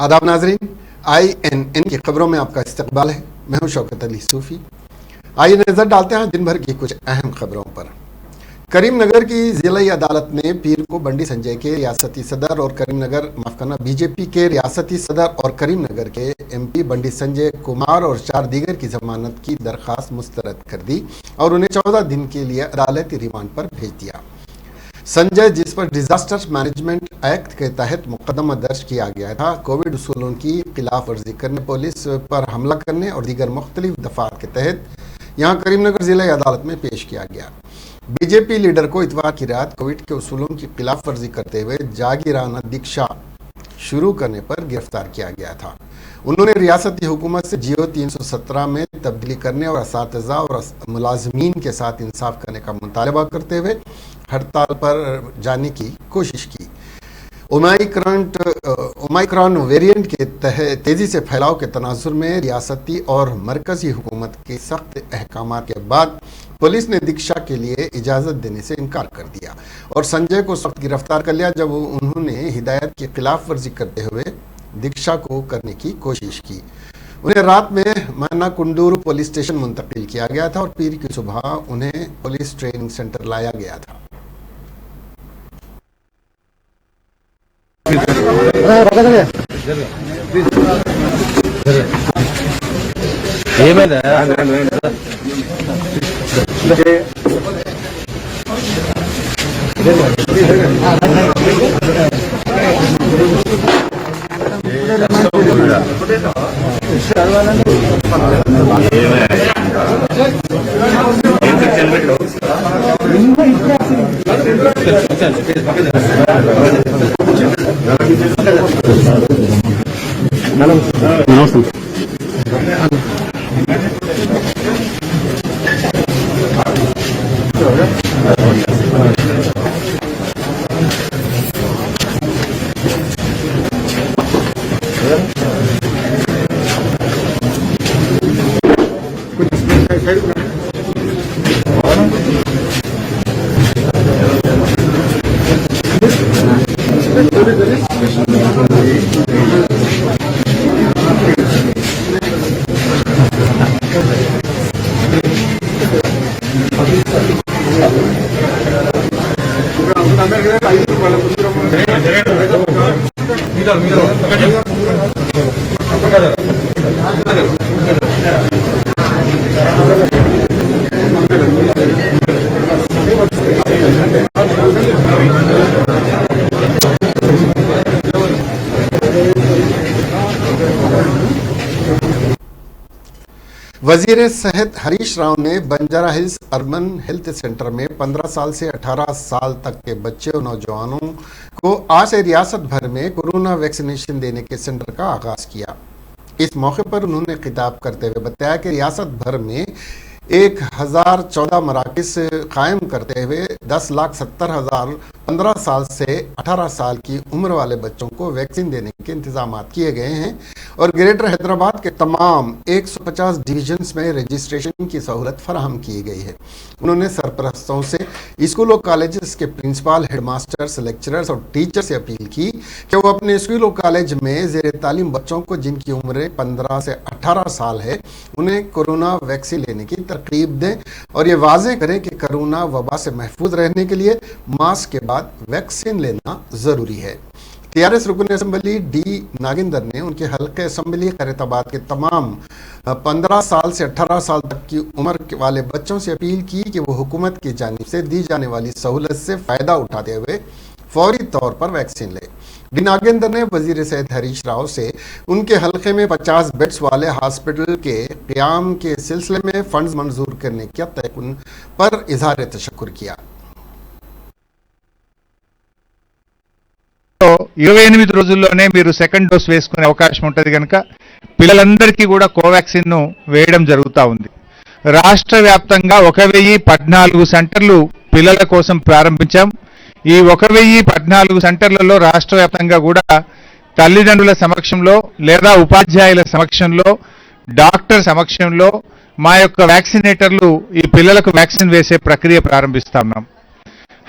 आदाब नाजरीन, INN की खबरों में आपका इस्तकबाल है। मैं हूं शौकत अली सूफी। आइए नजर डालते हैं दिन भर की कुछ अहम खबरों पर। करीमनगर की जिला अदालत ने पीर को बंडी संजय के रियासती सदर और बीजेपी के रियासती सदर और करीमनगर के MP बंडी संजय कुमार और 4 दीगर की जमानत की दरख्वास्त मुस्तरद कर दी और उन्हें 14 दिन के लिए अदालती रिमांड पर भेज दिया। संजय, जिस पर डिजास्टर मैनेजमेंट एक्ट के तहत मुकदमा दर्ज किया गया था, कोविड उसूलों की खिलाफ वर्जी करने, पुलिस पर हमला करने और दीगर मुख्तलिफ दफात के तहत यहाँ करीमनगर जिला अदालत में पेश किया गया। बीजेपी लीडर को इतवार की रात कोविड के उसूलों की खिलाफ वर्जी करते हुए जागीराना दीक्षा शुरू करने पर गिरफ्तार किया गया था। उन्होंने रियासती हुकूमत से जियो 317 में तब्दीली करने और असातिज़ा और मुलाजमीन के साथ इंसाफ करने का मुतालबा करते हुए हड़ताल पर जाने की कोशिश की। ओमाइक्रॉन वेरिएंट के तेजी से फैलाव के तनाजुर में रियासती और मरकजी हुकूमत के सख्त अहकाम के बाद पुलिस ने दीक्षा के लिए इजाज़त देने से इनकार कर दिया और संजय को सख्त गिरफ्तार कर लिया जब उन्होंने हिदायत की खिलाफ वर्जी करते हुए दीक्षा को करने की कोशिश की। उन्हें रात में मानाकुंडूरू पुलिस स्टेशन मुंतकिल किया गया था और पीर की सुबह उन्हें पुलिस ट्रेनिंग सेंटर लाया गया था। वजीर सेहत हरीश राव ने Banjara hills urban health centre में 15 साल से 18 साल तक के बच्चे और नौजवानों को आज से रियासत भर में कोरोना वैक्सीनेशन देने के सेंटर का आगाज किया। इस मौके पर उन्होंने खिताब करते हुए बताया कि रियासत भर में 1014 मराकज़ कायम करते हुए 10,70,000 15 साल से 18 साल की उम्र वाले बच्चों को वैक्सीन देने के इंतजाम किए गए हैं और ग्रेटर हैदराबाद के तमाम 150 डिवीजन्स में रजिस्ट्रेशन की सहूलत फराहम की गई है। उन्होंने सरपरस्तों से स्कूल और कॉलेजेस के प्रिंसिपल, हेडमास्टर्स, लेक्चरर्स और टीचर से अपील की कि वो अपने स्कूल और कॉलेज में ज़ेर तालीम बच्चों को जिनकी उम्र 15 से 18 साल है उन्हें कोरोना वैक्सीन लेने की तरकीब दें और ये वाज़ेह करें कि कोरोना वबा से महफूज रहने के लिए मास्क के बाद वैक्सीन लेना ज़रूरी है। TRS रुकन असम्बली D नागेंद्र ने उनके हल्के असम्बली खैरताबाद के तमाम 15 साल से 18 साल तक की उम्र वाले बच्चों से अपील की कि वो हुकूमत की जानिब से दी जाने वाली सहूलत से फ़ायदा उठाते हुए फौरी तौर पर वैक्सीन लें। D नागेंद्र ने वजीर सेहत हरीश राव से उनके हल्के में 50 बेड्स वाले हॉस्पिटल के क़याम के सिलसिले में फंड्स मंजूर करने के तयक़ुन पर इजहार तशक्कुर किया। 28 రోజుల్లోనే మీరు సెకండ్ డోస్ వేసుకునే అవకాశం ఉంటుంది కనుక పిల్లలందరికీ కూడా కోవాక్సిన్ ను వేయడం జరుగుతా ఉంది। రాష్ట్ర వ్యాప్తంగా 1014 సెంటర్లు పిల్లల కోసం ప్రారంభించాం। ఈ 1014 సెంటర్లలో రాష్ట్ర వ్యాప్తంగా కూడా తల్లిదండ్రుల సమక్షంలో లేదా ఉపాధ్యాయుల సమక్షంలో డాక్టర్ సమక్షంలో మా యొక్క వ్యాక్సినేటర్లు ఈ పిల్లలకు వ్యాక్సిన్ వేసే ప్రక్రియ ప్రారంభిస్తా ఉన్నాం।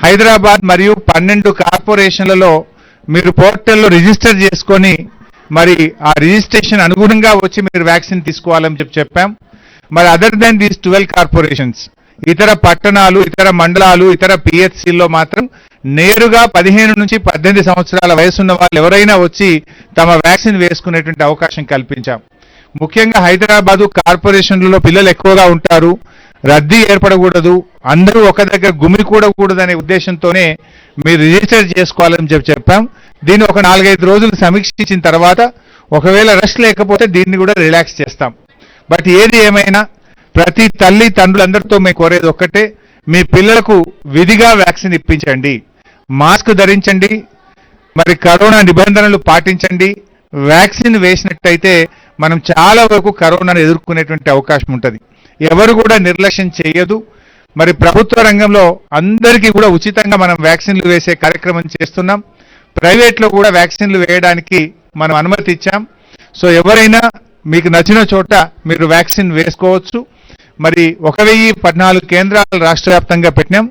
హైదరాబాద్ మరియు 12 కార్పొరేషన్లలో మీరు పోర్టల్లో రిజిస్టర్ చేసుకొని మరి ఆ రిజిస్ట్రేషన్ అనుగుణంగా వచ్చి మీరు వ్యాక్సిన్ తీసుకోవాలని చెప్పాం. మరి అదర్ దాన్ దీస్ 12 కార్పొరేషన్స్ ఇతర పట్టణాలు, ఇతర మండలాలు, ఇతర పిహెచ్సిల్లో మాత్రం నేరుగా 15 నుంచి 18 సంవత్సరాల వయసున్న వాళ్ళు ఎవరైనా వచ్చి తమ వ్యాక్సిన్ వేసుకునేటువంటి అవకాశం కల్పించాం. ముఖ్యంగా హైదరాబాదు కార్పొరేషన్లలో పిల్లలు ఎక్కువగా ఉంటారు, రద్దీ ఏర్పడకూడదు, అందరూ ఒక దగ్గర గుమికూడకూడదు అనే ఉద్దేశంతోనే మీరు రిజిస్టర్ చేసుకోవాలని చెప్పాం. దీన్ని ఒక 4-5 రోజులు సమీక్షించిన తర్వాత ఒకవేళ రష్ లేకపోతే దీన్ని కూడా రిలాక్స్ చేస్తాం. బట్ ఏది ఏమైనా ప్రతి తల్లి తండ్రులందరితో మేము కోరేది ఒక్కటే, మీ పిల్లలకు విధిగా వ్యాక్సిన్ ఇప్పించండి, మాస్క్ ధరించండి, మరి కరోనా నిబంధనలు పాటించండి. వ్యాక్సిన్ వేసినట్టయితే మనం చాలా వరకు కరోనాను ఎదుర్కొనేటువంటి అవకాశం ఉంటుంది. ఎవరు కూడా నిర్లక్ష్యం చేయదు. మరి ప్రభుత్వ రంగంలో అందరికీ కూడా ఉచితంగా మనం వ్యాక్సిన్లు వేసే కార్యక్రమం చేస్తున్నాం. ప్రైవేట్లో కూడా వ్యాక్సిన్లు వేయడానికి మనం అనుమతి ఇచ్చాం. సో ఎవరైనా మీకు నచ్చిన చోట మీరు వ్యాక్సిన్ వేసుకోవచ్చు. మరి 1014 కేంద్రాలు రాష్ట్ర వ్యాప్తంగా పెట్టినాం.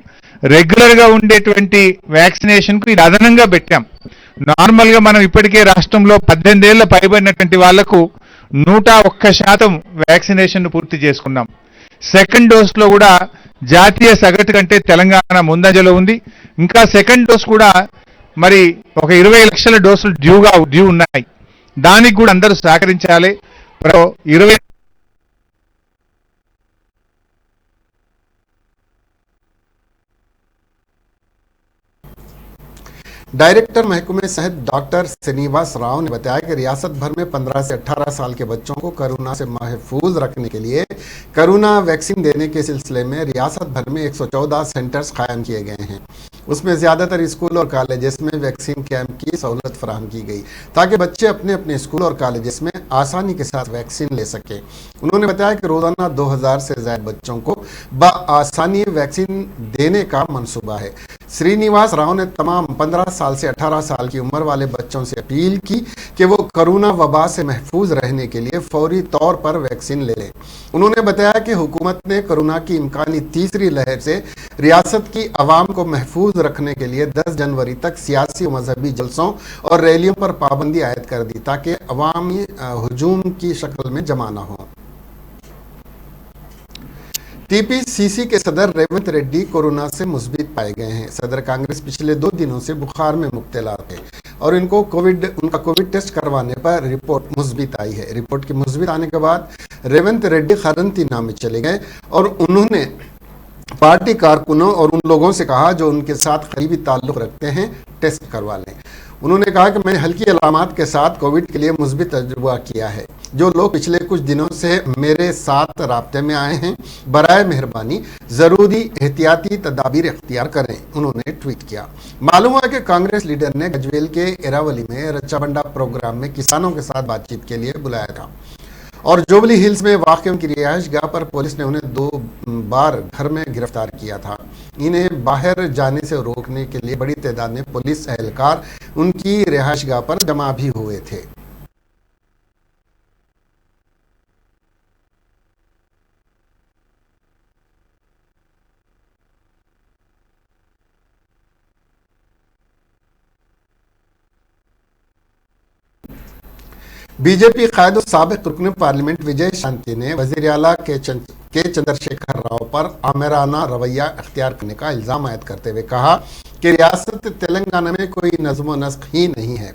రెగ్యులర్గా ఉండేటువంటి వ్యాక్సినేషన్కు ఇది అదనంగా పెట్టాం. నార్మల్గా మనం ఇప్పటికే రాష్ట్రంలో 18 ఏళ్ల పైబడినటువంటి వాళ్లకు 101% వ్యాక్సినేషన్ పూర్తి చేసుకున్నాం. సెకండ్ డోస్లో కూడా జాతీయ సగటు కంటే తెలంగాణ ముందంజలో ఉంది. ఇంకా సెకండ్ డోస్ కూడా మరి ఒక 20 లక్షల డోసులు డ్యూ ఉన్నాయి. దానికి కూడా అందరూ సహకరించాలి. 20 डायरेक्टर महकमे सहित डॉक्टर श्रीनिवास राव ने बताया कि रियासत भर में 15 से 18 साल के बच्चों को कोरोना से महफूज रखने के लिए कोरोना वैक्सीन देने के सिलसिले में रियासत भर में 114 सेंटर्स कायम किए गए हैं। उसमें ज़्यादातर स्कूल और कॉलेजेस में वैक्सीन कैंप की सहूलत फराहम की गई ताकि बच्चे अपने अपने स्कूल और कॉलेजेस में आसानी के साथ वैक्सीन ले सकें। उन्होंने बताया कि रोजाना 2000 से ज़्यादा बच्चों को बआसानी वैक्सीन देने का मंसूबा है। श्रीनिवास राव ने तमाम 15 साल से 18 साल की उम्र वाले बच्चों से अपील की कि वो कोरोना वबा से महफूज रहने के लिए फौरी तौर पर वैक्सीन ले लें। उन्होंने बताया कि हुकूमत ने कोरोना की इम्कानी तीसरी लहर से रियासत की आवाम को महफूज रखने के लिए 10 जनवरी तक सियासी और मजहबी जलसों और रैलियों पर पाबंदी आयद कर दी ताकि अवामी हुजूम की शक्ल में जमा न हो। टीपीसीसी के सदर रेवंत रेड्डी कोरोना से मुस्बित पाए गए हैं। सदर कांग्रेस पिछले 2 दिनों से बुखार में मुब्तला थे और उनका कोविड टेस्ट करवाने पर रिपोर्ट मुस्बित आई है। रिपोर्ट के मुस्बित आने के बाद रेवंत रेड्डी खरंतीना में चले गए और उन्होंने पार्टी कारकुनों और उन लोगों से कहा जो उनके साथ करीबी ताल्लुक रखते हैं टेस्ट करवा लें। उन्होंने कहा कि मैंने हल्की अलामात के साथ कोविड के लिए मुस्बित तजुर्बा किया है। जो लोग पिछले कुछ दिनों से मेरे साथ राब्ते में आए हैं बराए मेहरबानी ज़रूरी एहतियाती तदाबीर इख्तियार करें, उन्होंने ट्वीट किया। मालूम हुआ कि कांग्रेस लीडर ने गजवेल के एरावली में रच्चाबंडा प्रोग्राम में किसानों के साथ बातचीत के लिए बुलाया था और जुबली हिल्स में वाक़ उनकी रिहाइश गाह पर पुलिस ने उन्हें 2 बार घर में गिरफ्तार किया था। इन्हें बाहर जाने से रोकने के लिए बड़ी तादाद में पुलिस एहलकार उनकी रिहाइश गाह पर जमा भी हुए थे। बीजेपी कायद साबिक रुकन पार्लियामेंट विजय शांति ने वज़ीर आला के चंद्रशेखर राव पर आमिराना रवैया अख्तियार करने का इल्ज़ाम आयद करते हुए कहा कि रियासत तेलंगाना में कोई नज़्म व नस्ख ही नहीं है।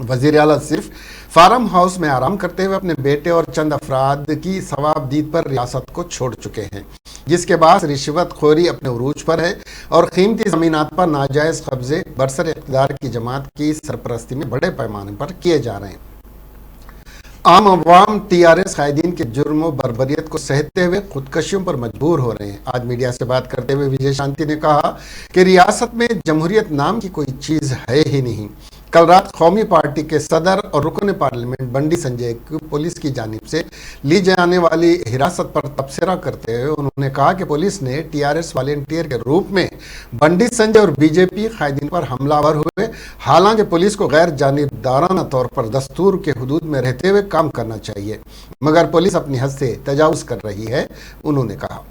वज़ीर आला सिर्फ फार्म हाउस में आराम करते हुए अपने बेटे और चंद अफराद की सवाबदीद पर रियासत को छोड़ चुके हैं, जिसके बाद रिश्वत खोरी अपने उरूज पर है और कीमती ज़मीनात पर नाजायज़ कब्जे बरसर इक़्तिदार की जमात की सरपरस्ती में बड़े पैमाने पर किए जा रहे हैं। आम अवाम टीआरएस कायदीन के जुर्म व बर्बरियत को सहते हुए खुदकशियों पर मजबूर हो रहे हैं। आज मीडिया से बात करते हुए विजय शांति ने कहा कि रियासत में जमहूरियत नाम की कोई चीज़ है ही नहीं। कल रात कौमी पार्टी के सदर और रुकन पार्लियामेंट बंडी संजय को पुलिस की जानिब से ली जाने वाली हिरासत पर तबसरा करते हुए उन्होंने कहा कि पुलिस ने टीआरएस वॉलंटियर के रूप में बंडी संजय और बीजेपी कायदीन पर हमलावर हुए। हालांकि पुलिस को गैर जानिबदाराना तौर पर दस्तूर के हुदूद में रहते हुए काम करना चाहिए, मगर पुलिस अपनी हद से तजावुज कर रही है, उन्होंने कहा।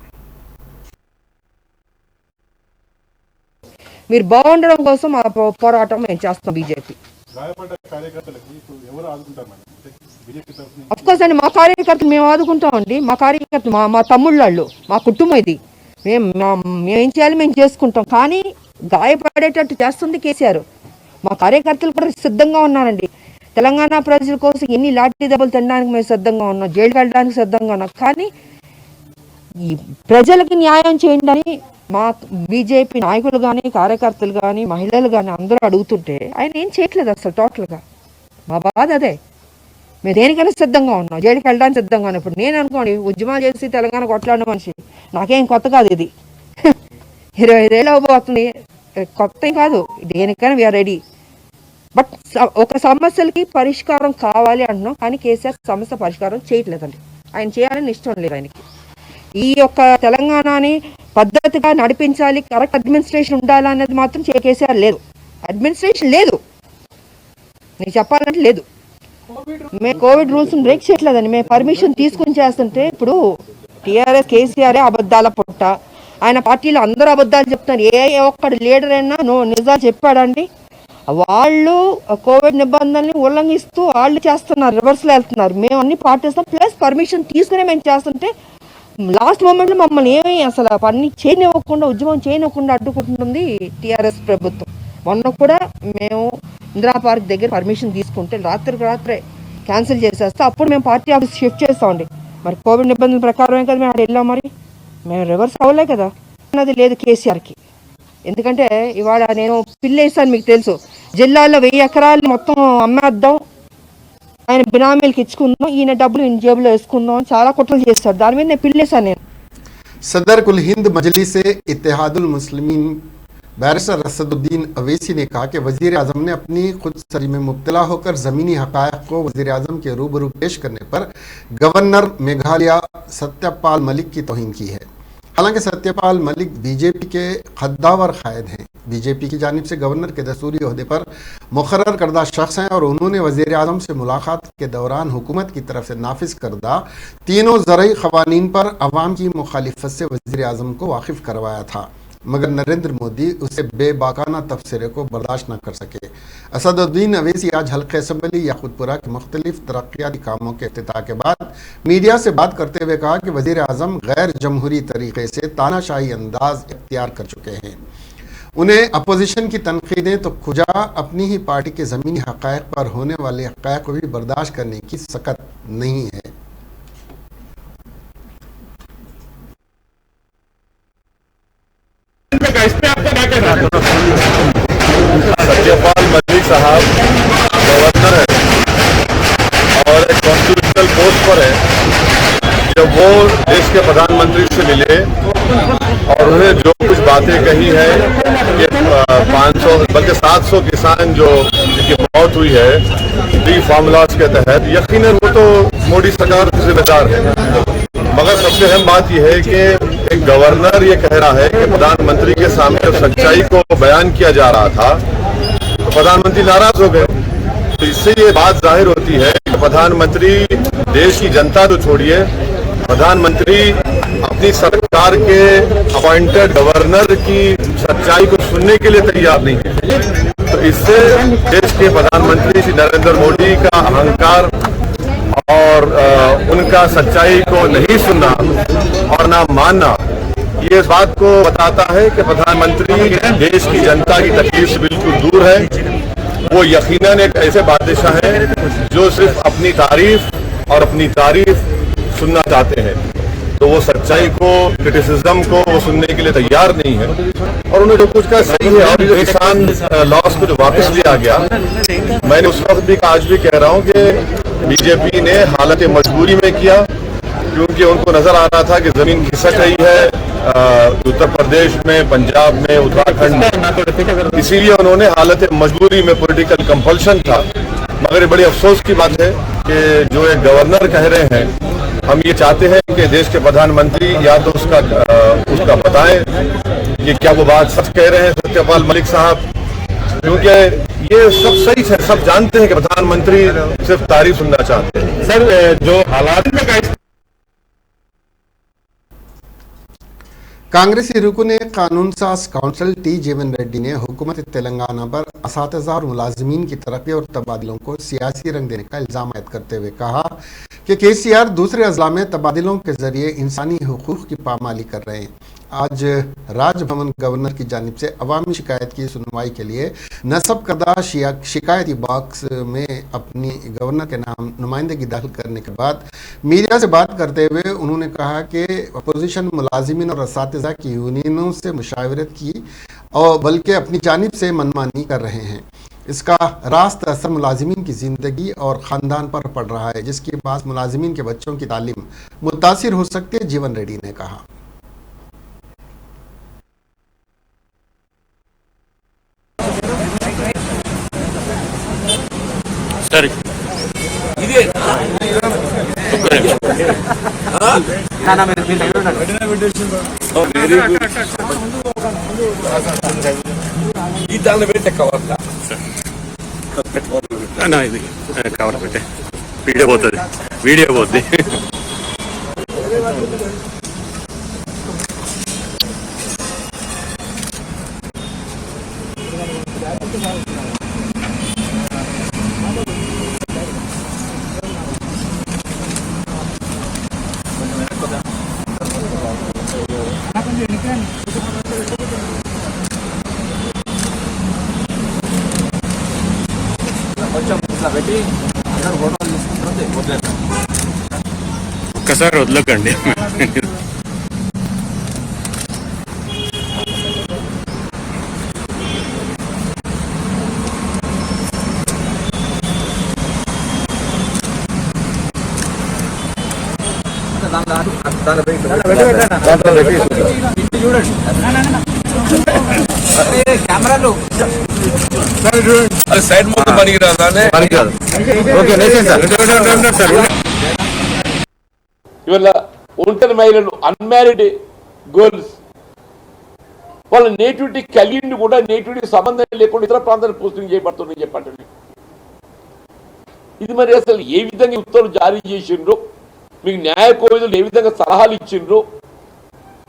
మీరు బాగుండడం కోసం ఆ పోరాటం మేము చేస్తాం బీజేపీ గాయపడ్డ కార్యకర్తలకి ఇప్పుడు ఎవరు ఆదుకుంటారు మేడం? అంటే బీజేపీ తరఫున అఫ్కోర్స్ అండి, మా కార్యకర్తలు మేము ఆదుకుంటామండి. మా కార్యకర్తలు మా తమ్ముళ్ళు, మా కుటుంబం ఇది. మేమేం చేయాలి మేము చేసుకుంటాం. కానీ గాయపడేటట్టు చేస్తుంది కేసీఆర్. మా కార్యకర్తలు కూడా సిద్ధంగా ఉన్నారండి. తెలంగాణ ప్రజల కోసం ఎన్ని లాఠీ దెబ్బలు తినడానికి మేము సిద్ధంగా ఉన్నాం, జైలుకి వెళ్ళడానికి సిద్ధంగా ఉన్నాం. కానీ ఈ ప్రజలకి న్యాయం చేయండి అని మా బీజేపీ నాయకులు కానీ, కార్యకర్తలు కానీ, మహిళలు కానీ అందరూ అడుగుతుంటే ఆయన ఏం చేయట్లేదు అసలు టోటల్గా. మా బాధ అదే. మేము దేనికైనా సిద్ధంగా ఉన్నాం, జైలుకి వెళ్ళడానికి సిద్ధంగా ఉన్నాం. ఇప్పుడు నేను అనుకోండి, ఉద్యమాలు చేసి తెలంగాణ కొట్లాడిన మనిషి, నాకేం కొత్త కాదు ఇది. 25 ఏళ్ళు అవ్వబోతుంది, కొత్త కాదు. దేనికైనా వీఆర్ రెడీ. బట్ ఒక సమస్యలకి పరిష్కారం కావాలి అంటున్నాం. కానీ కేసీఆర్ సమస్య పరిష్కారం చేయట్లేదండి. ఆయన చేయాలని ఇష్టం లేదు ఆయనకి. ఈ యొక్క తెలంగాణని పద్ధతిగా నడిపించాలి, కరెక్ట్ అడ్మినిస్ట్రేషన్ ఉండాలనేది మాత్రం కేసీఆర్ లేదు. అడ్మినిస్ట్రేషన్ లేదు, నీకు చెప్పాలంటే లేదు. మేము కోవిడ్ రూల్స్ని బ్రేక్ చేయట్లేదండి. మేము పర్మిషన్ తీసుకుని చేస్తుంటే ఇప్పుడు టీఆర్ఎస్ కేసీఆరే అబద్ధాల పుట్ట. ఆయన పార్టీలో అందరూ అబద్ధాలు చెప్తున్నారు. ఏ ఒక్కడు లీడర్ అయినా నిజాలు చెప్పాడండి. వాళ్ళు కోవిడ్ నిబంధనల్ని ఉల్లంఘిస్తూ వాళ్ళు చేస్తున్నారు, రివర్స్లో వెళ్తున్నారు. మేము అన్ని పాటిస్తాం, ప్లస్ పర్మిషన్ తీసుకునే మేము చేస్తుంటే లాస్ట్ మూమెంట్లో మమ్మల్ని ఏమీ అసలు పని చేయనివ్వకుండా, ఉద్యమం చేయనివ్వకుండా అడ్డుకుంటుంది టీఆర్ఎస్ ప్రభుత్వం. మొన్న కూడా మేము ఇందిరా పార్క్ దగ్గర పర్మిషన్ తీసుకుంటే రాత్రే క్యాన్సిల్ చేసేస్తే అప్పుడు మేము పార్టీ ఆఫీస్ షిఫ్ట్ చేస్తామండి. మరి కోవిడ్ నిబంధనల ప్రకారమే కదా మేము అక్కడ వెళ్ళాం. మరి మేము రివర్స్ అవ్వలే కదా. అన్నది లేదు కేసీఆర్కి. ఎందుకంటే ఇవాళ నేను పిల్లేసాను, మీకు తెలుసు. జిల్లాలో 1000 ఎకరాలు మొత్తం అమ్మేద్దాం, ఆయన బినామీలకు ఇచ్చుకుందాం, ఈయన డబ్బులు ఈయన జేబులో వేసుకుందాం అని చాలా కుట్రలు చేస్తారు. దాని మీద నేను పిల్లేసాను నేను. सदर कुल हिंद मजलिस इत्तेहादुल मुस्लिमीन बैरिस्टर असदुद्दीन अवैसी ने कहा कि वज़ीर आज़म ने अपनी खुदसरी में मुब्तला होकर ज़मीनी हक़ाइक़ को वज़ीर आज़म के रूबरू पेश करने पर गवर्नर मेघालय सत्यपाल मलिक की तौहीन की है। हालांकि सत्यपाल मलिक बीजेपी के खद्दावर कायद हैं। बीजेपी की जानिब से गवर्नर के दस्तूरी ओहदे पर मुकर्रर करदा शख्स हैं और उन्होंने वज़ीर आज़म से मुलाकात के दौरान हुकूमत की तरफ से नाफिज करदा तीनों ज़रई क़वानीन पर अवाम की मुखालिफत से वज़ीर आज़म को वाकिफ़ करवाया था, मगर नरेंद्र मोदी उसे बेबाकाना तबसरे को बर्दाश्त न कर सके। असदुद्दीन अवैसी आज हल्के असम्बली याकूतपुरा के मुख्तलिफ तरक्याती कामों के इफ्तिताह के बाद मीडिया से बात करते हुए कहा कि वज़ीर आज़म गैर जमहूरी तरीके से तानाशाही अंदाज इख्तियार कर चुके हैं। उन्हें अपोजिशन की तनकीदें तो खुजा अपनी ही पार्टी के ज़मीनी हक़ाइक़ पर होने वाले हक़ाइक़ को भी बर्दाश्त करने की सकत नहीं है। सत्यपाल मलिक साहब गवर्नर है और एक कॉन्स्टिट्यूशनल पोस्ट पर है। जब वो देश के प्रधानमंत्री से मिले और उन्हें जो कुछ बातें कही है कि 500 बल्कि 700 किसान जो जिनकी मौत हुई है फ्री फार्मूलाज के तहत, यकीनन वो तो मोदी सरकार जिम्मेदार है। मगर सबसे अहम बात यह है कि एक गवर्नर ये कह रहा है कि प्रधानमंत्री के सामने सच्चाई को बयान किया जा रहा था तो प्रधानमंत्री नाराज हो गए। तो इससे ये बात जाहिर होती है कि प्रधानमंत्री देश की जनता तो छोड़िए, प्रधानमंत्री अपनी सरकार के अपॉइंटेड गवर्नर की सच्चाई को सुनने के लिए तैयार नहीं है। तो इससे देश के प्रधानमंत्री श्री नरेंद्र मोदी का अहंकार और उनका सच्चाई को नहीं सुनना और ना मानना, ये इस बात को बताता है कि प्रधानमंत्री देश की जनता की तकलीफ से बिल्कुल दूर है। वो यकीनन एक ऐसे बादशाह हैं जो सिर्फ अपनी तारीफ और अपनी तारीफ सुनना चाहते हैं। तो वो सच्चाई को, क्रिटिसिज्म को वो सुनने के लिए तैयार नहीं है और उन्हें जो कुछ का सही है। और जो किसान लॉस को जो वापस लिया गया, मैंने उस वक्त भी आज भी कह रहा हूँ कि बीजेपी ने हालत मजबूरी में किया, क्योंकि उनको नजर आ रहा था कि जमीन खिसक रही है उत्तर प्रदेश में, पंजाब में, उत्तराखंड में, इसीलिए उन्होंने हालत मजबूरी में पॉलिटिकल कंपल्शन था। मगर ये बड़ी अफसोस की बात है कि जो एक गवर्नर कह रहे हैं, हम ये चाहते हैं कि देश के प्रधानमंत्री या तो उसका बताएं कि क्या वो बात सच कह रहे हैं सत्यपाल मलिक साहब, क्योंकि ये सब सही है, सब जानते हैं कि प्रधानमंत्री सिर्फ तारीफ सुनना चाहते हैं। सर जो हालात में कांग्रेसी रुकन कानून साज काउंसिल टी जीवन रेड्डी ने हुकूमत तेलंगाना पर असातिज़ा और मुलाजिमीन की तरक्की और तबादलों को सियासी रंग देने का इल्ज़ाम आयद करते हुए कहा कि केसीआर दूसरे अजला में तबादलों के जरिए इंसानी हुकूक की पामाली कर रहे हैं। आज राजभवन गवर्नर की जानिब से अवामी शिकायत की सुनवाई के लिए नस्ब करदा शिकायती बॉक्स में अपनी गवर्नर के नाम नुमाइंदगी दाखिल करने के बाद मीडिया से बात करते हुए उन्होंने कहा कि अपोजिशन मुलाजिमीन और असातिज़ा की यूनियनों से मुशावरत की और बल्कि अपनी जानिब से मनमानी कर रहे हैं। इसका रास्त असर मुलाजिमीन की ज़िंदगी और ख़ानदान पर पड़ रहा है, जिसके बाद मुलाजिमीन के बच्चों की तालीम मुतासिर हो सकती है, जीवन रेड्डी ने कहा। సరే ఇదే ఈ దాన్ని పెట్టే కవర్ ఇది కవర్ పెట్టే వీడియో పోతుంది ఒక్కసారి వదలకండి. కెమెరాలు సైడ్ మొత్తం పనికిరాదు. ఇవాళ ఒంటరి మహిళలు, అన్మ్యారీడ్ గర్ల్స్, వాళ్ళ నేటివిటీ కలిగి కూడా నేటివిటీ సంబంధం లేకుండా ఇతర ప్రాంతాలకు పోస్టింగ్ చేయబడుతుందని చెప్పండి. ఇది మరి అసలు ఏ విధంగా ఉత్తర్వులు జారీ చేసిండ్రో, మీకు న్యాయ కోవిదులు ఏ విధంగా సలహాలు ఇచ్చిండ్రో,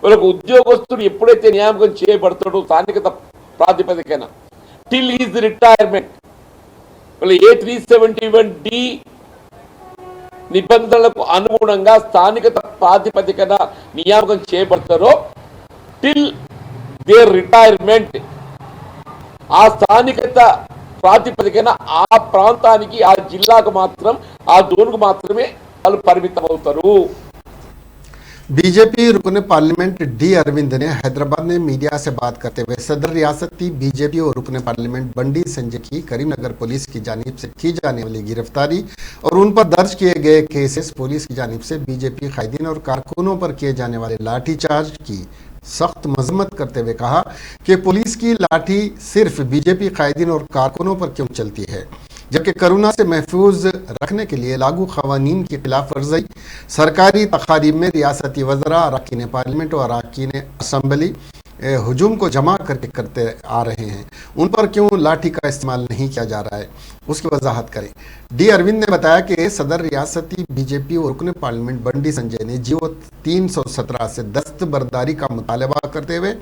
వాళ్ళకు ఉద్యోగస్తుడు ఎప్పుడైతే నియామకం చేయబడతాడో స్థానికత ప్రాతిపదికన టిల్ హిజ్ రిటైర్మెంట్ వాళ్ళ A371D నిబంధనలకు అనుగుణంగా స్థానికత ప్రాతిపదికన నియామకం చేయబడతారో టిల్ దేర్ రిటైర్మెంట్ ఆ స్థానికత ప్రాతిపదికన ఆ ప్రాంతానికి, ఆ జిల్లాకు మాత్రం, ఆ జోన్కు మాత్రమే వాళ్ళు పరిమితం అవుతారు. बीजेपी रुकन पार्लियामेंट डी अरविंद ने हैदराबाद में मीडिया से बात करते हुए सदर रियासती बीजेपी और रुकन पार्लियामेंट बंडी संजय की करीमनगर पुलिस की जानिब से की जाने वाली गिरफ्तारी और उन पर दर्ज किए गए केसेस, पुलिस की जानिब से बीजेपी कायदीन और कारकुनों पर किए जाने वाले लाठीचार्ज की सख्त मजम्मत करते हुए कहा कि पुलिस की लाठी सिर्फ बीजेपी कायदीन और कारकुनों पर क्यों चलती है, जबकि कोरोना से महफूज रखने के लिए लागू खवानीन की खिलाफ वर्जी सरकारी तकारीब में रियासती वज़रा, अरकान पार्लियामेंट और अरकान असम्बली हजूम को जमा करके करते आ रहे हैं, उन पर क्यों लाठी का इस्तेमाल नहीं किया जा रहा है, उसकी वजाहत करें। डी अरविंद ने बताया कि सदर रियासती बीजेपी और रुकन पार्लियामेंट बंडी संजय ने जियो 317 से दस्तबरदारी का मुतालबा करते हुए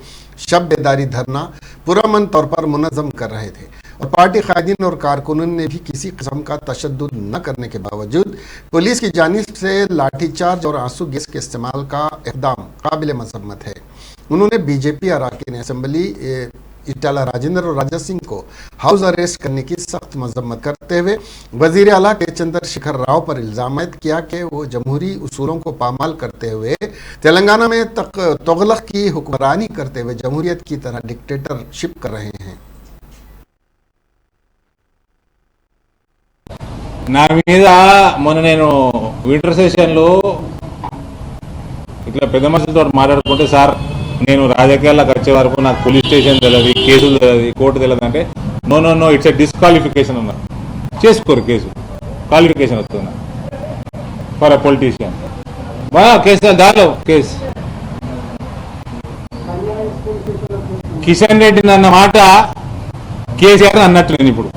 शब बेदारी धरना पुरअमन तौर पर मुनज़्ज़म कर रहे थे और पार्टी कायदीन और कारकुनों ने भी किसी किस्म का तशद्दुद न करने के बावजूद पुलिस की जानिब से लाठीचार्ज और आंसू गैस के इस्तेमाल का इक़दाम काबिल मज़म्मत है। उन्होंने बीजेपी अरकान असम्बली इटाला राजेंद्र और राजा सिंह को हाउस अरेस्ट करने की सख्त मजम्मत करते हुए वजीर आला के चंद्रशेखर राव पर इल्ज़ाम किया कि वो जमहूरी उसूलों को पामाल करते हुए तेलंगाना में तगलक की हुक्मरानी करते हुए जमहूरियत की तरह डिक्टेटरशिप कर रहे हैं। నా మీద మొన్న నేను వింటర్ సెషన్లో ఇట్లా పెద్ద మనుషులతో మాట్లాడుకుంటే, సార్ నేను రాజకీయాల్లోకి వచ్చే వరకు నాకు పోలీస్ స్టేషన్ తెలియదు, కేసులు తెలియదు, కోర్టు తెలియదు అంటే, no no no it's a disqualification అన్నారు. చేసుకోరు కేసు, క్వాలిఫికేషన్ వస్తున్నా ఫర్ ఎ పొలిటీషియన్. కేసు దాలో కేసు కిషన్ రెడ్డి అన్న మాట కేసీఆర్ అన్నట్టు నేను ఇప్పుడు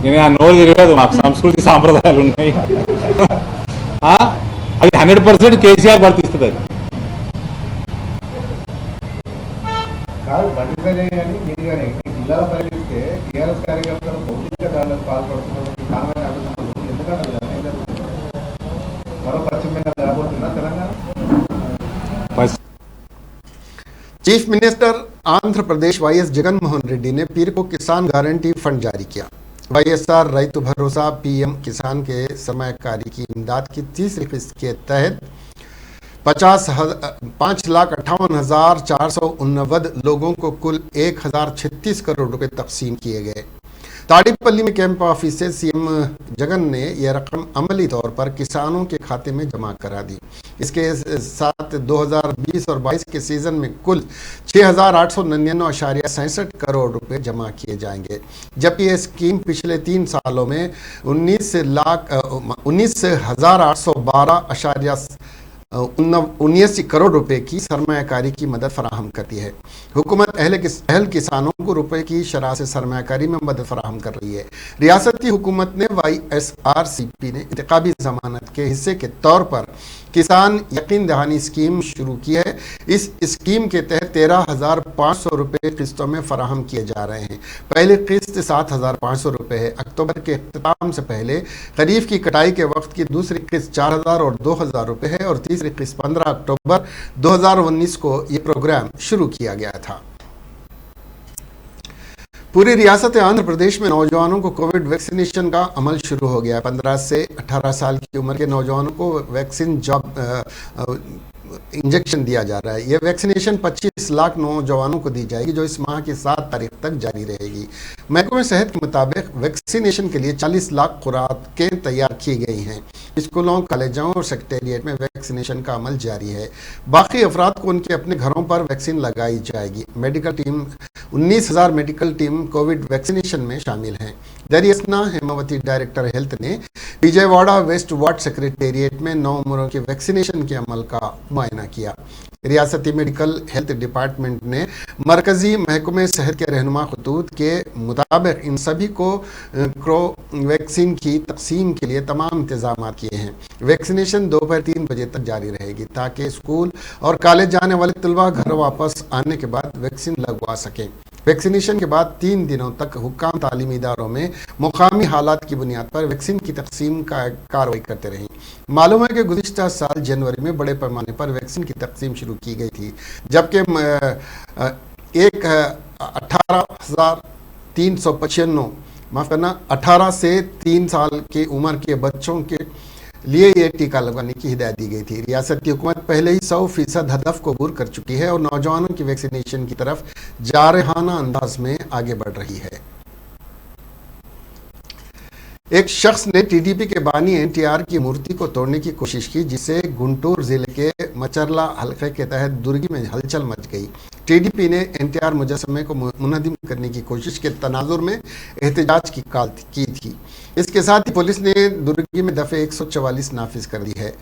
నేను ఆ నోరు తిరగదు. మాకు సంస్కృతి సాంప్రదాయాలు ఉన్నాయి, అది 100% కేసీఆర్ వర్తిస్తుంది. అది జిల్లాల పర్యటిస్తే టీఆర్ఎస్ కార్యకర్తలు భౌతిక దాడులకు పాల్పడుతున్నటువంటి కారణమైన అభివృద్ధులు ఎందుకంటే మరో పశ్చిమ Bengal రాబోతుందా Telangana? Chief minister Andhra Pradesh YS Jaganmohan Reddy ने पीर को किसान गारंटी फंड जारी किया। वाईएसआर रैतु भरोसा पीएम किसान के सरमायाकारी की इमदाद की तीसरी किस्त के तहत 5,58,449 लोगों को कुल 1,036 करोड़ रुपए तकसीम किए गए। ताड़ीपल्ली में कैंप ऑफिस से सीएम जगन ने यह रकम अमली तौर पर किसानों के खाते में जमा करा दी। इसके साथ 2020 और 22 के सीजन में कुल 6,899.67 करोड़ रुपए जमा किए जाएंगे, जबकि यह स्कीम पिछले 3 सालों में 19,812.79 करोड़ रुपए की सरमायाकारी की मदद फराहम करती है। हुकूमत अहल किसानों को रुपए की शरह से सरमायाकारी में मदद फराहम कर रही है। रियासती हुकूमत ने YSRCP ने इंतखाबी जमानत के हिस्से के तौर पर किसान यकीन दहानी स्कीम शुरू की है। इस स्कीम के तहत 13,500 रुपये किस्तों में फराहम किए जा रहे हैं। पहली किस्त 7,500 रुपये है। अक्टूबर के इख्तिताम से पहले खरीफ की कटाई के वक्त की दूसरी किस्त 4,000 और 2,000 रुपये है और तीसरी किस्त 15 अक्टूबर 2019 को ये प्रोग्राम शुरू किया गया था। पूरी रियासत आंध्र प्रदेश में नौजवानों को कोविड वैक्सीनेशन का अमल शुरू हो गया है। 15 से 18 साल की उम्र के नौजवानों को वैक्सीन इंजेक्शन दिया जा रहा है। यह वैक्सीनेशन 25 लाख नौजवानों को दी जाएगी, जो इस माह की 7 तारीख तक जारी रहेगी। महकमे सेहत के मुताबिक वैक्सीनेशन के लिए 40 लाख खुराकें तैयार की गई हैं। स्कूलों, कॉलेजों और सेक्रेटेरिएट में वैक्सीनेशन का अमल जारी है। बाकी अफराद को उनके अपने घरों पर वैक्सीन लगाई जाएगी। Medical team 19,000 medical team Covid vaccination में शामिल हैं। दरियासना हेमावती डायरेक्टर हेल्थ ने विजयवाड़ा वेस्ट वार्ड सेक्रेटेरिएट में 9 उम्रों के वैक्सीनेशन के अमल का मुआयना किया। रियासती मेडिकल हेल्थ डिपार्टमेंट ने मरकजी महकमे सेहत के रहनुमा खतूत के मुताबिक इन सभी को वैक्सीन की तकसीम के लिए तमाम इंतजाम किए हैं। वैक्सीनेशन दोपहर 3 बजे तक जारी रहेगी ताकि स्कूल और कॉलेज जाने वाले तलबा घर वापस आने के बाद वैक्सीन लगवा सकें। वैक्सीनेशन के बाद 3 दिनों तक हुक्काम तालीमी इदारों में मुकामी हालात की बुनियाद पर वैक्सीन की तकसीम का कार्रवाई करते रहें। मालूम है कि गुज़िश्ता साल जनवरी में बड़े पैमाने पर वैक्सीन की तकसीम शुरू की गई थी, जबकि 18 से 3 साल की उम्र के बच्चों के लिए ये टीका लगवाने की हिदायत दी गई थी। रियासती हुकूमत पहले ही 100% हदफ को अबूर कर चुकी है और नौजवानों की वैक्सीनेशन की तरफ जारहाना अंदाज में आगे बढ़ रही है। एक शख्स ने टीडीपी के बानी एनटीआर की मूर्ति को तोड़ने की कोशिश की, जिससे गुंटूर जिले के मचरला हलके के तहत दुर्गी में हलचल मच गई। टीडीपी ने एनटीआर मुजस्समे को मुनहदिम करने की कोशिश के तनाजुर में एहतजाज की कॉल की थी। इसके साथ ही पुलिस ने दुर्गी में दफ़े 144 नाफिज कर दी है।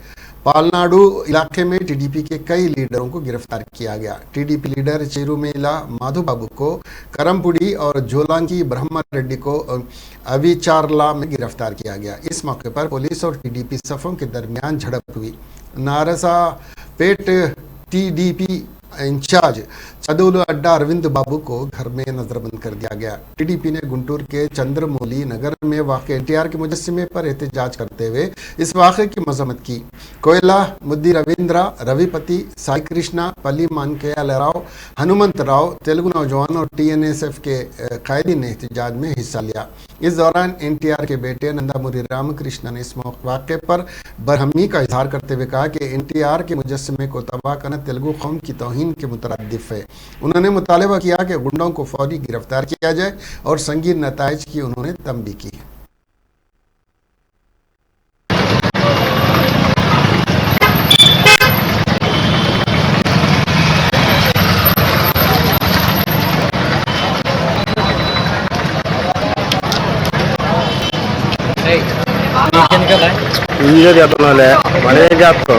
पालनाडु इलाके में टीडीपी के कई लीडरों को गिरफ्तार किया गया। टीडीपी लीडर चिरुमेला माधु बाबू को करमपुड़ी और जोलांगी ब्रह्मा रेड्डी को अविचारला में गिरफ्तार किया गया। इस मौके पर पुलिस और टीडीपी सफ़ों के दरमियान झड़प हुई। नारसापेट टीडीपी इंचार्ज चदुल अड्डा अरविंद बाबू को घर में नजरबंद कर दिया गया। टीडीपी ने गुंटूर के चंद्रमौली नगर में वाक़े एनटीआर के मुजस्समे पर एहतजाज करते हुए इस वाक़े की मजम्मत की। कोयला मुद्दी रविंद्रा, रविपति, साई कृष्णा, पल्ली मानकेयल राव, हनुमंत राव, तेलुगु नौजवान और TNSF के कायदीन ने एहतजाज में हिस्सा लिया। इस दौरान एनटीआर के बेटे नंदामुरी रामकृष्ण ने इस वाक़े पर बरहमी का इजहार करते हुए कहा कि एनटीआर के मुजस्समे को तबाह करना तेलुगु कौम की तौहीन के मुतरद्दिफ है। उन्होंने मुतालबा किया कि गुंडों को फौरी गिरफ्तार किया जाए और संगीन नताइज की उन्होंने तंबीह की। इंजीनियर या तो मनेगा आपको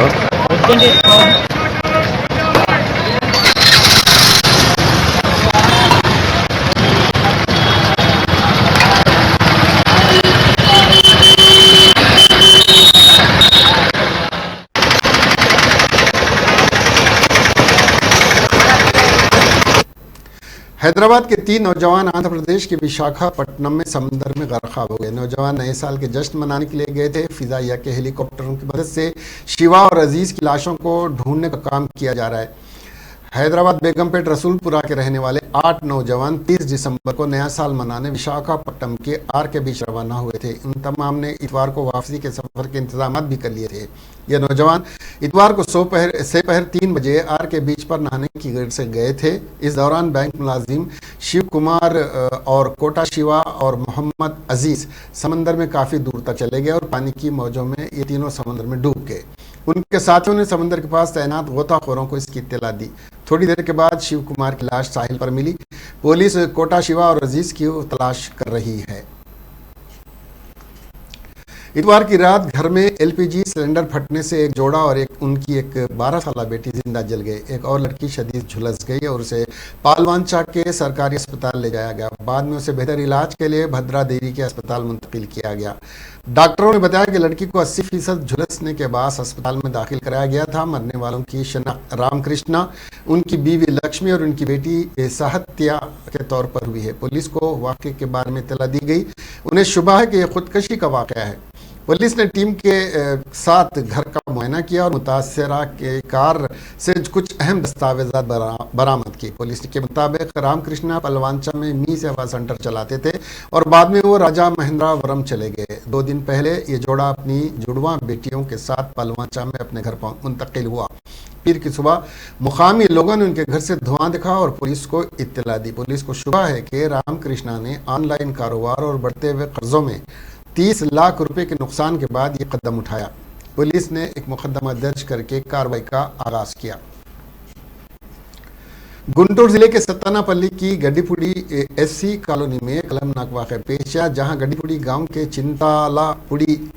हैदराबाद के 3 नौजवान आंध्र प्रदेश के विशाखापट्टनम में समुद्र में गर्काब हो गए। नौजवान नए साल के जश्न मनाने के लिए गए थे। फिजाइया के हेलीकॉप्टरों की मदद से शिवा और अजीज की लाशों को ढूंढने का काम किया जा रहा है। हैदराबाद बेगमपेट रसूलपुरा के रहने वाले 8 नौजवान 30 दिसंबर को नया साल मनाने विशाखापट्टनम के आर के बीच रवाना हुए थे। इन तमाम ने इतवार को वापसी के सफर के इंतजाम भी कर लिए थे। ये नौजवान इतवार को दोपहर 3 बजे आर के बीच पर नहाने की गर्ज से गए थे। इस दौरान बैंक मुलाजिम शिव कुमार और कोटा शिवा और मोहम्मद अजीज समंदर में काफ़ी दूर तक चले गए और पानी की मौजों में ये तीनों समंदर में डूब गए। उनके साथियों ने समंदर के पास तैनात गोताखोरों को इसकी इत्तला दी। थोड़ी देर के बाद शिव कुमार की लाश साहिल पर मिली। पुलिस कोटा शिवा और अजीज की तलाश कर रही है। इतवार की रात घर में एलपीजी सिलेंडर फटने से एक जोड़ा और उनकी एक 12 साल बेटी जिंदा जल गए। एक और लड़की शदीद झुलस गई और उसे पालवांचा के सरकारी अस्पताल ले जाया गया। बाद में उसे बेहतर इलाज के लिए भद्रा देवी के अस्पताल मुंतकिल किया गया। डॉक्टरों ने बताया कि लड़की को 80% झुलसने के बाद अस्पताल में दाखिल कराया गया था। मरने वालों की शनाख्त रामकृष्णा, उनकी बीवी लक्ष्मी और उनकी बेटी साहत्या के तौर पर हुई है। पुलिस को वाक़े के बारे में इत्तला दी गई। उन्हें शुबा है कि यह खुदकशी का वाक़या है। पुलिस ने टीम के साथ घर का मुआयना किया और मुतासरा के कार से कुछ अहम दस्तावेजात बरामद की। पुलिस के मुताबिक रामकृष्णा पलवांचा में मी सेवा सेंटर चलाते थे और बाद में वो राजा महेंद्रवरम चले गए। 2 दिन पहले ये जोड़ा अपनी जुड़वा बेटियों के साथ पलवांचा में अपने घर मुंतकिल हुआ। पीर की सुबह मुकामी लोगों ने उनके घर से धुआं दिखा और पुलिस को इत्तला दी। पुलिस को शुबा है कि रामकृष्णा ने ऑनलाइन कारोबार और बढ़ते हुए कर्जों में 30 लाख रुपए के नुकसान के बाद ये कदम उठाया। पुलिस ने एक मुकदमा दर्ज करके कार्रवाई का आगाज किया। गुंटूर जिले के सत्तानापल्ली की गड्डीपुड़ी एससी कॉलोनी में कलमनाक वाक़या पेश आया, जहां गड्डीपुड़ी गांव के चिंतालापुड़ी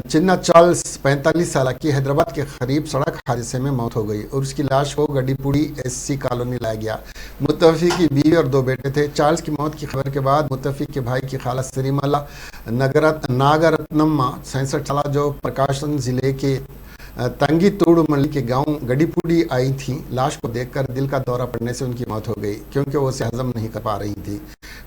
चिन्ना चार्ल्स 45 साल की हैदराबाद के करीब सड़क हादसे में मौत हो गई और उसकी लाश को गड्डीपुड़ी एससी कॉलोनी लाया गया। मुतफ़ी की बीवी और 2 बेटे थे। चार्ल्स की मौत की खबर के बाद मुतफ़ी के भाई की खाला सिरीमला नागरत्नम्मा 66 साल जो प्रकाशन जिले के तंगी तोड़मल्ली के गांव गड्डीपुड़ी आई थी। लाश को देखकर दिल का दौरा पड़ने से उनकी मौत हो गई क्योंकि वो उसे हजम नहीं कर पा रही थी।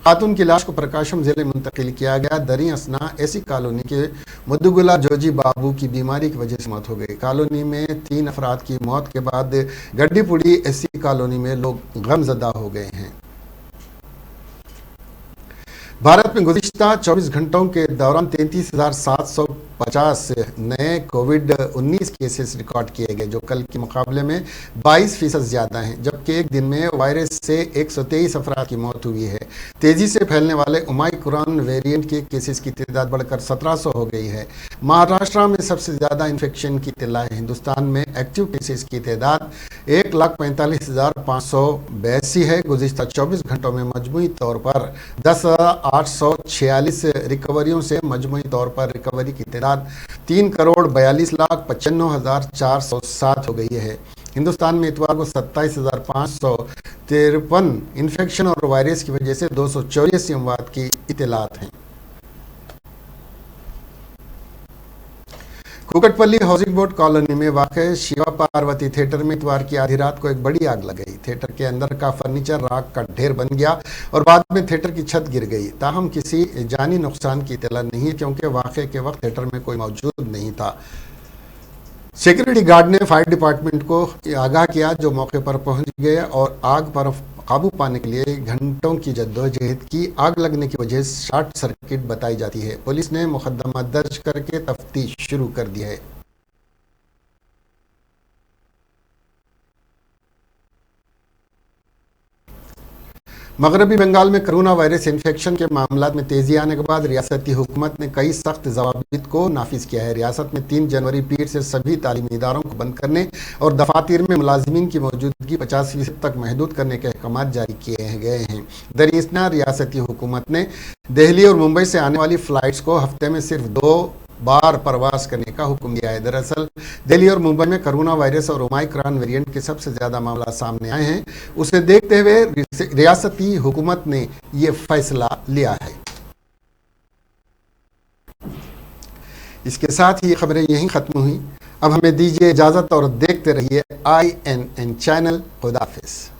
खातून की लाश को प्रकाशम जिले मुंतकिल किया गया। दरी असना ऐसी कॉलोनी के मुद्दुगुला जोजी बाबू की बीमारी की वजह से मौत हो गई। कॉलोनी में 3 अफराद की मौत के बाद गड्डीपुड़ी ऐसी कॉलोनी में लोग गमजदा हो गए हैं। भारत में गुज़िश्ता 24 घंटों के दौरान 33,750 नए कोविड-19 केसेस रिकॉर्ड किए गए, जो कल के मुकाबले में 22% ज़्यादा हैं। जबकि एक दिन में वायरस से 123 अफराद की मौत हुई है। तेज़ी से फैलने वाले ओमाइक्रॉन वेरिएंट के केसेस की तादाद बढ़कर 1700 हो गई है। महाराष्ट्र में सबसे ज़्यादा इन्फेक्शन की इत्तला है। हिंदुस्तान में एक्टिव केसेस की तादाद 1,45,582 है। गुज़िश्ता 24 घंटों में मजमूई तौर पर 10,846 रिकवरियों से मजमूई तौर पर रिकवरी की तादाद 3,42,95,407 हो गई है। हिंदुस्तान में इतवार को 27,553 इन्फेक्शन और वायरस की वजह से 284 अमवात की इत्तलात हैं। कुकटपल्ली हाउसिंग बोर्ड कॉलोनी में वाक़ शिवा पार्वती थिएटर में इतवार की आधी रात को एक बड़ी आग लग गई। थिएटर के अंदर का फर्नीचर राख का ढेर बन गया और बाद में थिएटर की छत गिर गई। ताहम किसी जानी नुकसान की इत्तला नहीं है क्योंकि वाक़े के वक्त थिएटर में कोई मौजूद नहीं था। सिक्योरिटी गार्ड ने फायर डिपार्टमेंट को आगाह किया, जो मौके पर पहुंच गए और आग पर काबू पाने के लिए घंटों की जद्दोजहद की। आग लगने की वजह शॉर्ट सर्किट बताई जाती है। पुलिस ने मुकदमा दर्ज करके तफ्तीश शुरू कर दी है। मगरबी बंगाल में कोरोना वायरस इन्फेक्शन के मामलात में तेजी आने के बाद रियासती हुकूमत ने कई सख्त ज़वाबित को नाफिज किया है। रियासत में 3 जनवरी पीर से सभी तालीमी इदारों को बंद करने और दफातर में मुलाजिमीन की मौजूदगी 50% तक महदूद करने के अहकाम जारी किए गए हैं। दरअसल रियासती हुकूमत ने दिल्ली और मुंबई से आने वाली फ़्लाइट्स को हफ्ते में सिर्फ 2 बार प्रवास करने का हुक्म दिया है। दरअसल दिल्ली और मुंबई में कोरोना वायरस और ओमाइक्रॉन वेरिएंट के सबसे ज़्यादा मामला सामने आए हैं। उसे देखते हुए रियासती हुकूमत ने ये फैसला लिया है। इसके साथ ही खबरें यहीं ख़त्म हुई। अब हमें दीजिए इजाज़त और देखते रहिए INN चैनल। खुदा हाफिज़।